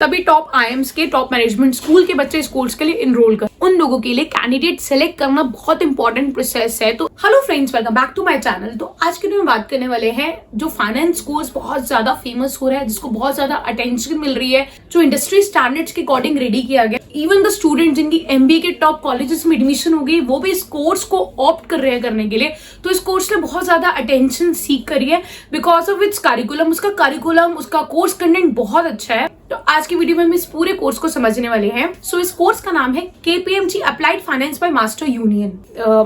तभी top IIMs के top management school के बच्चे इस कोर्स के लिए इनरोल कर। उन लोगों के लिए कैंडिडेट सेलेक्ट करना बहुत इंपॉर्टेंट प्रोसेस है। तो hello friends, welcome back to my channel. तो आज के लिए हम बात करने वाले हैं जो फाइनेंस कोर्स बहुत ज्यादा फेमस हो रहा है, जिसको बहुत ज्यादा अटेंशन मिल रही है, जो इंडस्ट्री स्टैंडर्ड्स के अकॉर्डिंग रेडी किया गया। इवन द स्टूडेंट जिनकी एमबीए के टॉप कॉलेजेस में एडमिशन हो गई, वो भी इस कोर्स को ऑप्ट कर रहे हैं करने के लिए। तो इस कोर्स ने बहुत ज्यादा अटेंशन सीख करी है बिकॉज ऑफ इट्स करिकुलम। उसका कोर्स कंटेंट बहुत अच्छा है। तो आज की वीडियो में हम इस पूरे कोर्स को समझने वाले हैं। सो इस कोर्स का नाम है KPMG applied finance by master union.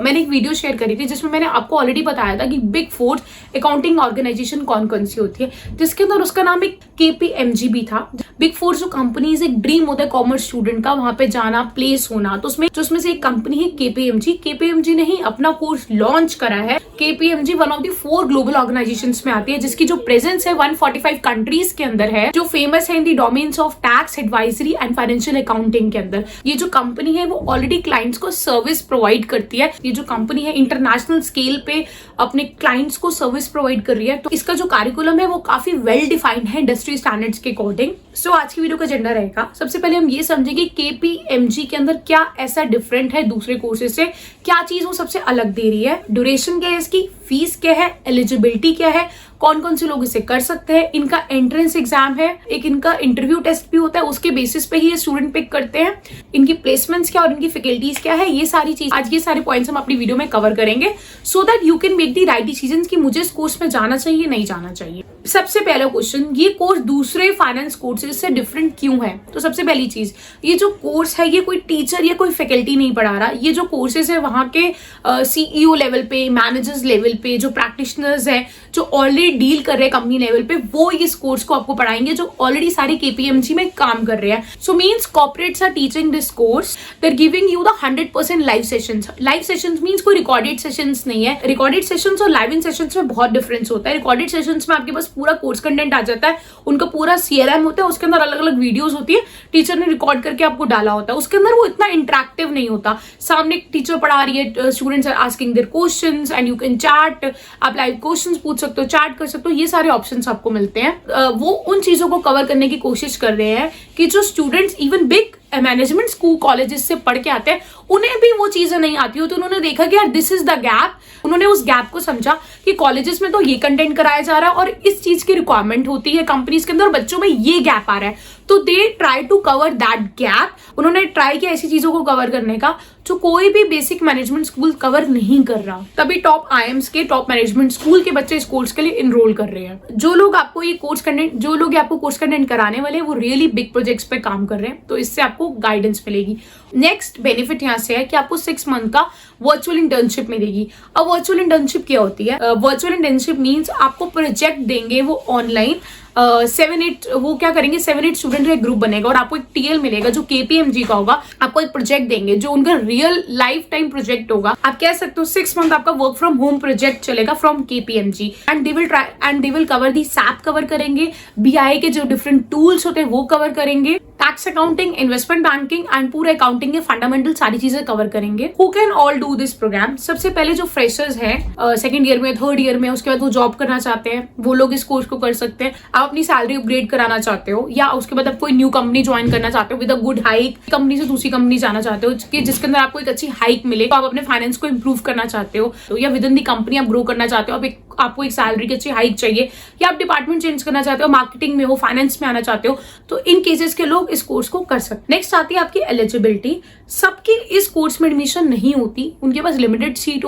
मैंने एक वीडियो शेयर करी थी जिसमें मैंने आपको ऑलरेडी बताया था कि बिग फोर अकाउंटिंग ऑर्गेनाइजेशन कौन कौन सी होती है, जिसके अंदर उसका नाम एक केपीएमजी भी था। बिग फोर जो कंपनीज, एक ड्रीम होता है कॉमर्स स्टूडेंट का वहां पे जाना, प्लेस होना। तो उसमें से एक कंपनी है केपीएमजी। केपीएमजी ने ही अपना कोर्स लॉन्च करा है। KPMG one of the 4 global organisations में आती है, जिसकी जो प्रेजेंस है 145 कंट्रीज के अंदर है, जो फेमस है in the domains of tax advisory and financial accounting के अंदर। ये जो कंपनी है वो ऑलरेडी क्लाइंट्स को सर्विस प्रोवाइड करती है। ये जो कंपनी है इंटरनेशनल स्केल पे अपने क्लाइंट्स को सर्विस प्रोवाइड कर रही है। तो इसका जो करिकुलम है वो काफी वेल डिफाइंड है इंडस्ट्री स्टैंडर्ड्स के अकॉर्डिंग। सो आज की वीडियो का एजेंडा रहेगा, सबसे पहले हम ये समझेंगे केपीएमजी के अंदर क्या ऐसा डिफरेंट है दूसरे कोर्सेज से, क्या चीज वो सबसे अलग दे रही है, ड्यूरेशन क्या है इसकी, फीस क्या है, एलिजिबिलिटी क्या है, कौन कौन से लोग इसे कर सकते हैं, इनका एंट्रेंस एग्जाम है, एक इनका इंटरव्यू टेस्ट भी होता है, उसके बेसिस पे ही ये स्टूडेंट पिक करते हैं, इनकी प्लेसमेंट्स क्या और इनकी फैकल्टीज क्या है, ये सारी चीज आज ये सारे पॉइंट्स हम अपनी वीडियो में कवर करेंगे so that you can make the right decision कि मुझे इस कोर्स में जाना चाहिए नहीं जाना चाहिए। सबसे पहला क्वेश्चन, ये कोर्स दूसरे फाइनेंस कोर्सेज से डिफरेंट क्यों है? तो सबसे पहली चीज, ये जो कोर्स है ये कोई टीचर या कोई फैकल्टी नहीं पढ़ा रहा। ये जो कोर्सेज है वहां के सीईओ लेवल पे, मैनेजर्स लेवल पे, जो प्रैक्टिशनर्स है, जो ऑलरेडी डील कर रहे हैं कंपनी लेवल पे, वो इस कोर्स को आपको पढ़ाएंगे, जो ऑलरेडी सारी केपीएमजी में काम कर रहे हैं। So means corporates are teaching this course, they are giving you the 100% live sessions. Live sessions means कोई रिकॉर्डेड सेशंस नहीं है। रिकॉर्डेड सेशंस और लाइव इन सेशंस में बहुत डिफरेंस होता है। रिकॉर्डेड सेशंस में आपके पास पूरा कोर्स कंटेंट आ जाता है, उनका पूरा सीआरएम होता है, उसके अंदर अलग अलग वीडियोस होती है, टीचर ने रिकॉर्ड करके आपको डाला होता है। उसके अंदर वो इतना इंटरेक्टिव नहीं होता। सामने एक टीचर पढ़ा रही है, students are asking their questions and you can chat, आप लाइव क्वेश्चंस पूछ सकते हो, चैट कर सकते हो, ये सारे ऑप्शंस आपको मिलते हैं। वो उन चीजों को कवर करने की कोशिश कर रहे हैं कि जो students even big management school colleges से पढ़ के आते हैं, उन्हें भी वो चीजें नहीं आती हो। तो उन्होंने देखा कि यार दिस इज द गैप। उन्होंने उस गैप को समझा कि कॉलेजेस में तो ये कंटेंट कराया जा रहा है और इस चीज की रिक्वायरमेंट होती है कंपनीज के अंदर, बच्चों में ये गैप आ रहा है, तो they try to cover that gap. उन्होंने ट्राई किया ऐसी चीजों को कवर करने का जो कोई भी बेसिक मैनेजमेंट स्कूल कवर नहीं कर रहा। तभी टॉप आईएम्स के टॉप मैनेजमेंट स्कूल के बच्चे इस कोर्स के लिए इनरोल कर रहे हैं। जो लोग आपको कोर्स कंटेंट कराने वाले हैं वो रियली बिग प्रोजेक्ट्स पे काम कर रहे हैं, तो इससे आपको गाइडेंस मिलेगी। नेक्स्ट बेनिफिट यहाँ से है कि आपको 6 मंथ का वर्चुअल इंटर्नशिप मिलेगी। अब वर्चुअल इंटर्नशिप क्या होती है? वर्चुअल इंटर्नशिप मीन्स आपको प्रोजेक्ट देंगे वो ऑनलाइन। 7-8 वो क्या करेंगे, 7-8 स्टूडेंट का एक ग्रुप बनेगा और आपको एक टीएल मिलेगा जो केपीएमजी का होगा। आपको एक प्रोजेक्ट देंगे जो उनका रियल लाइफ टाइम प्रोजेक्ट होगा। आप कह सकते हो 6 मंथ आपका वर्क फ्रॉम होम प्रोजेक्ट चलेगा from KPMG and they will cover the SAP cover करेंगे, बीआई के जो डिफरेंट टूल्स होते हैं वो कवर करेंगे, tax accounting, investment banking and पूरे अकाउंटिंग के फंडामेंटल सारी चीजें कवर करेंगे। Who can all do this programme? सबसे पहले जो फ्रेशर्स हैं सेकंड ईयर में, थर्ड ईयर में, उसके बाद वो जॉब करना चाहते हैं, वो लोग इस कोर्स को कर सकते हैं। आप अपनी सैलरी अपग्रेड कराना चाहते हो या उसके बाद आप कोई न्यू कंपनी ज्वाइन करना चाहते हो with a good hike, company से दूसरी कंपनी जाना चाहते हो जिसके अंदर आपको एक अच्छी हाइक मिले, तो आप अपने फाइनेंस को इंप्रूव करना चाहते हो, तो या विद इन दी कंपनी आप ग्रो करना चाहते हो, आपको एक सैलरी की अच्छी हाइक चाहिए, या आप डिपार्टमेंट चेंज करना चाहते हो, मार्केटिंग में हो, फाइनेंस में आना चाहते हो, तो इन केसेस के लोग इस कोर्स को कर सकते हैं। नेक्स्ट आती है आपकी एलिजिबिलिटी। सबकी इस कोर्स में एडमिशन नहीं होती, उनके पास लिमिटेड सीट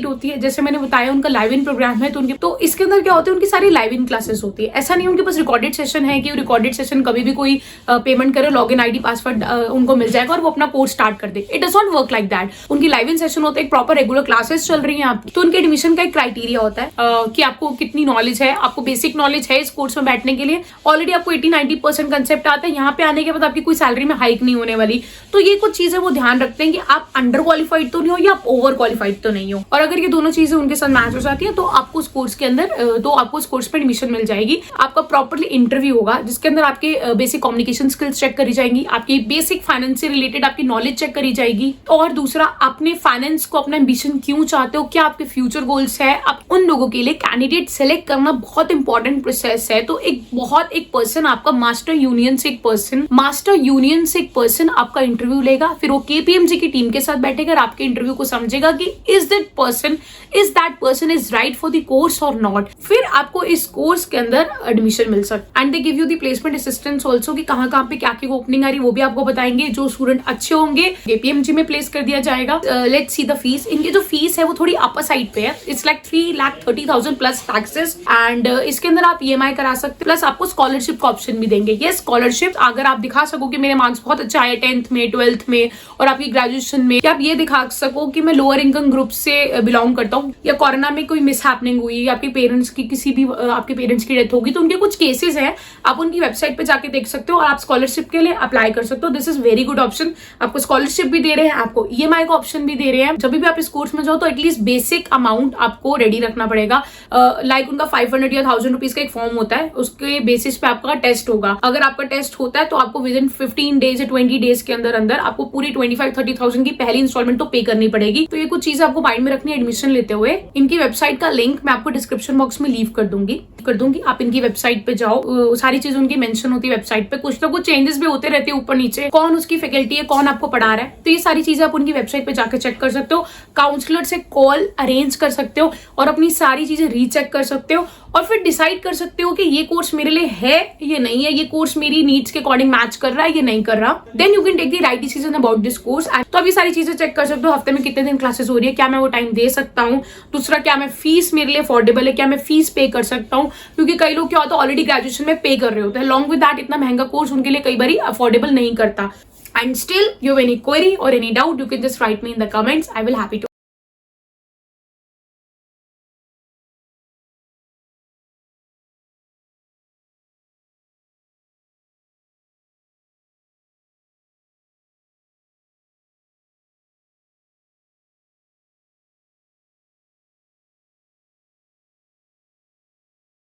होती है जैसे मैंने बताया उनका लाइव इन प्रोग्राम है, तो इसके अंदर क्या होता है, उनकी सारी लाइव इन क्लासेस होती है। ऐसा नहीं उनके पास रिकॉर्डेड सेशन है कि रिकॉर्डेड सेशन कभी भी कोई पेमेंट करे, लॉगिन आईडी पासवर्ड उनको मिल जाएगा और वो अपना कोर्स स्टार्ट कर दे। It does not work like that. उनकी लाइव इन सेशन होते हैं, प्रॉपर रेगुलर क्लासेस चल रही है आपकी, तो उनके एडमिशन का एक क्राइटेरिया होता है कि आपको कितनी नॉलेज है, आपको बेसिक नॉलेज है इस कोर्स में बैठने के लिए, ऑलरेडी आपको 80-90% कंसेप्ट आता है। यहाँ पे आने के बाद आपकी कोई सैलरी में हाइक नहीं होने वाली। तो ये कुछ चीजें वो ध्यान रखते हैं कि आप अंडर क्वालिफाइड तो नहीं हो या आप ओवर क्वालिफाइड तो नहीं हो, और अगर ये दोनों चीजें उनके साथ मैच हो जाती है तो आपको उस कोर्स के अंदर आपको उस कोर्स पर एडमिशन मिल जाएगी। आपका प्रॉपरली इंटरव्यू होगा जिसके अंदर आपके बेसिक कम्युनिकेशन स्किल्स चेक करी जाएंगी, आपकी बेसिक फाइनेंस से रिलेटेड आपकी नॉलेज चेक करी जाएगी, और दूसरा अपने फाइनेंस को अपना एम्बिशन क्यों चाहते हो, क्या आपके फ्यूचर फ्यूचर गोल्स है, अब उन लोगों के लिए कैंडिडेट सेलेक्ट करना बहुत इंपॉर्टेंट प्रोसेस है। तो एक पर्सन आपका मास्टर यूनियन से एक पर्सन आपका इंटरव्यू लेगा, फिर वो केपीएमजी की टीम के साथ बैठेगा और आपके इंटरव्यू को समझेगा कि is that person is right for the course और नॉट। फिर आपको इस कोर्स के अंदर एडमिशन मिल सकता है। And they give you the placement assistance also कि कहाँ पे क्या ओपनिंग आ रही है वो भी आपको बताएंगे। जो स्टूडेंट अच्छे होंगे केपीएमजी में प्लेस कर दिया जाएगा। Let's see the fees. इनकी जो फीस है वो थोड़ी अपर साइड पे है, it's like 3,30,000 plus taxes. And इसके अंदर आप ईएमआई करा सकते, प्लस आपको स्कॉलरशिप का ऑप्शन भी देंगे। ये स्कॉलरशिप अगर आप दिखा सको कि मेरे मार्क्स बहुत अच्छा आए 10th में 12th में और आपकी ग्रेजुएशन में, या आप ये दिखा सको कि मैं लोअर इनकम ग्रुप से बिलोंग करता हूँ, या कोरोना में कोई मिसहैपनिंग हुई, आपके पेरेंट्स की आपके पेरेंट्स की डेथ होगी, तो उनके कुछ केसेस हैं, आप उनकी वेबसाइट पे जाके देख सकते हो और आप स्कॉलरशिप के लिए अप्लाई कर सकते हो। This is very good option. आपको स्कॉलरशिप भी दे रहे हैं, आपको ईएमआई का ऑप्शन भी दे रहे हैं। जब भी आप इस कोर्स में जाओ तो एटलीस्ट बेसिक अमाउंट आपको रेडी रखना पड़ेगा। लाइक उनका 500 या 1000 रुपीज का एक फॉर्म होता है, उसके बेसिस पे आपका टेस्ट होगा। अगर आपका टेस्ट होता है तो आपको विद इन 15 डेज या 20 डेज के अंदर आपको पूरी 25-30,000 की पहली इंस्टॉलमेंट तो पे करनी पड़ेगी। तो ये कुछ चीजें आपको माइंड में रखनी है एडमिशन लेते हुए। इनकी वेबसाइट का लिंक मैं आपको डिस्क्रिप्शन बॉक्स में लीव कर दूंगी। आप इनकी वेबसाइट पे जाओ, सारी चीजें उनकी मेंशन होती है वेबसाइट पे। कुछ ना कुछ चेंजेस भी होते रहते हैं ऊपर नीचे, कौन उसकी फैकल्टी है, कौन आपको पढ़ा रहा है, तो ये सारी चीजें आप उनकी वेबसाइट पे जाकर चेक कर सकते हो। काउंसलर से कॉल अरेंज कर सकते हो और अपनी सारी चीजें रीचेक कर सकते हो और फिर डिसाइड कर सकते हो कि ये कोर्स मेरे लिए है ये नहीं है, ये कोर्स मेरी नीड्स के अकॉर्डिंग मैच कर रहा है ये नहीं कर रहा। Then you can take the right decision about this course. तो अभी सारी चीजें चेक कर सकते हो, हफ्ते में कितने दिन क्लासेस हो रही है, क्या मैं वो टाइम दे सकता हूँ, दूसरा क्या मैं फीस मेरे लिए अफोर्डेबल है, क्या मैं फीस पे कर सकता हूँ, क्योंकि कई लोग क्या होता है ऑलरेडी ग्रेजुएशन में पे कर रहे होते हैं। अलॉन्ग विद दैट इतना महंगा कोर्स उनके लिए कई बार अफोर्डेबल नहीं करता। And still you have any query or any doubt, you can just write me in the comments. I will happy to